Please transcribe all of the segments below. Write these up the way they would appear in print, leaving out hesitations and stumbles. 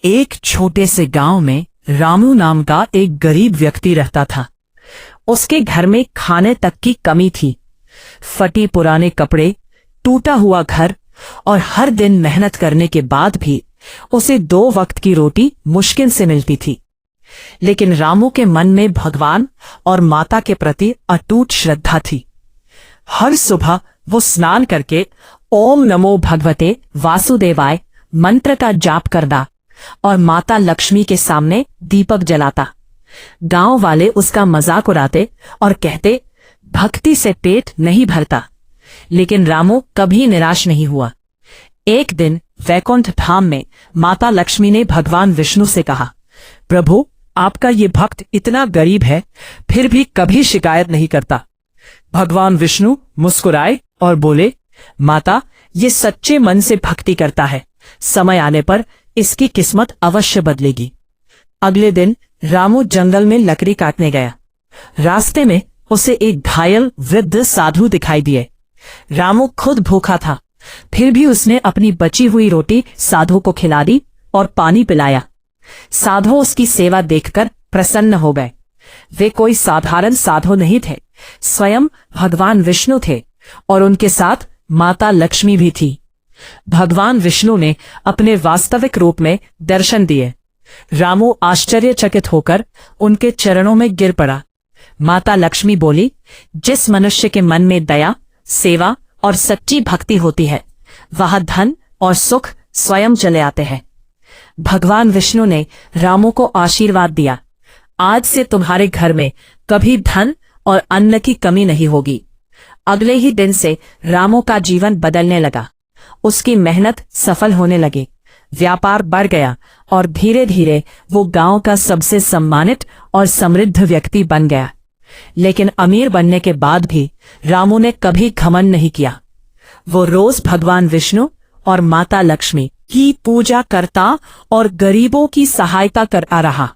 एक छोटे से गांव में रामू नाम का एक गरीब व्यक्ति रहता था। उसके घर में खाने तक की कमी थी। फटी पुराने कपड़े, टूटा हुआ घर और हर दिन मेहनत करने के बाद भी उसे 2 वक्त की रोटी मुश्किल से मिलती थी। लेकिन रामू के मन में भगवान और माता के प्रति अटूट श्रद्धा थी। हर सुबह वो स्नान करके ओम नमो भगवते वासुदेवाय मंत्र का जाप करता और माता लक्ष्मी के सामने दीपक जलाता। गांव वाले उसका मजाक उड़ाते और कहते, भक्ति से पेट नहीं भरता। लेकिन रामू कभी निराश नहीं हुआ। एक दिन वैकुंठ धाम में माता लक्ष्मी ने भगवान विष्णु से कहा, प्रभु, आपका ये भक्त इतना गरीब है, फिर भी कभी शिकायत नहीं करता। भगवान विष्णु मुस्कुराए और बोले, माता, ये सच्चे मन से भक्ति करता है। समय आने पर इसकी किस्मत अवश्य बदलेगी। अगले दिन रामू जंगल में लकड़ी काटने गया। रास्ते में उसे एक घायल वृद्ध साधु दिखाई दिए। रामू खुद भूखा था, फिर भी उसने अपनी बची हुई रोटी साधु को खिला दी और पानी पिलाया। साधु उसकी सेवा देखकर प्रसन्न हो गए। वे कोई साधारण साधु नहीं थे, स्वयं भगवान विष्णु थे और उनके साथ माता लक्ष्मी भी थी। भगवान विष्णु ने अपने वास्तविक रूप में दर्शन दिए। रामू आश्चर्यचकित होकर उनके चरणों में गिर पड़ा। माता लक्ष्मी बोली, जिस मनुष्य के मन में दया, सेवा और सच्ची भक्ति होती है, वह धन और सुख स्वयं चले आते हैं। भगवान विष्णु ने रामू को आशीर्वाद दिया, आज से तुम्हारे घर में कभी धन और अन्न की कमी नहीं होगी। अगले ही दिन से रामू का जीवन बदलने लगा। उसकी मेहनत सफल होने लगी, व्यापार बढ़ गया और धीरे धीरे वो गांव का सबसे सम्मानित और समृद्ध व्यक्ति बन गया। लेकिन अमीर बनने के बाद भी रामू ने कभी घमंड नहीं किया। वो रोज भगवान विष्णु और माता लक्ष्मी की पूजा करता और गरीबों की सहायता करता रहा।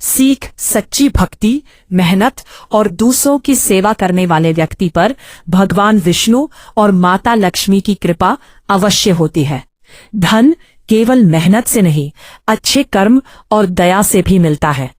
सीख सच्ची भक्ति, मेहनत और दूसरों की सेवा करने वाले व्यक्ति पर भगवान विष्णु और माता लक्ष्मी की कृपा अवश्य होती है। धन केवल मेहनत से नहीं, अच्छे कर्म और दया से भी मिलता है।